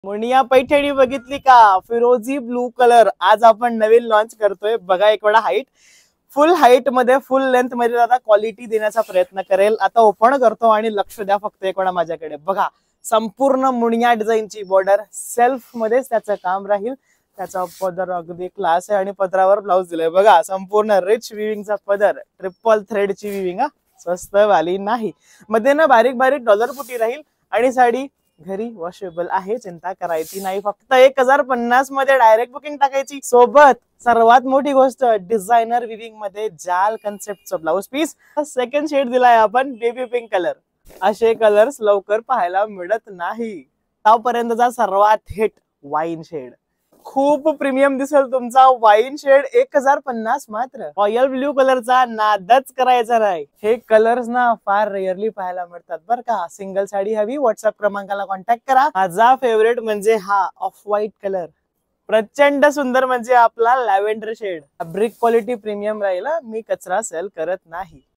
मुनिया पैठणी बघितली का? फिरोजी ब्लू कलर आज आपण नवीन लॉन्च करतोय बघा. एक वेळा हाईट फुल हाईट मध्ये फुल लेंथ मध्ये आता क्वालिटी देण्याचा प्रयत्न करेल. आता ओपन करतो आणि लक्ष द्या फक्त एक वेळा माझ्याकडे बघा. संपूर्ण मुनिया डिझाईनची बॉर्डर सेल्फ मध्येच त्याचं काम राहील. त्याचा पदर अगदी क्लास आहे आणि पदरावर ब्लाउज दिलाय बघा. संपूर्ण रिच विविंगचा पदर, ट्रिपल थ्रेडची विविंग हा, स्वस्त वाली नाही. मध्ये ना बारीक बारीक डॉलर पुटी राहील आणि साडी घरी वॉशेबल आहे, चिंता करायची नाही. फक्त 1050 मध्ये डायरेक्ट बुकिंग टाकायची. सोबत सर्वात मोठी गोष्ट डिझायनर विविंग मध्ये जाल कन्सेप्टचं ब्लाउज पीस. सेकंड शेड दिलाय आपण बेबी पिंक कलर. असे कलर्स लवकर पाहायला मिळत नाही. आतापर्यंतचा सर्वात हिट वाईन शेड. खूप प्रीमियम दिसेल तुमचा वाईन शेड. 1050 मात्र. रॉयल ब्ल्यू कलरचा नादच करायचा नाही. हे कलर्स ना फार रेअरली पाहायला मिळतात बरं का. सिंगल साडी हवी व्हॉट्सअप क्रमांकाला कॉन्टॅक्ट करा. माझा फेवरेट म्हणजे हा ऑफ व्हाईट कलर. प्रचंड सुंदर म्हणजे आपला lavender shade. Fabric quality premium राहील. मी कचरा सेल करत नाही.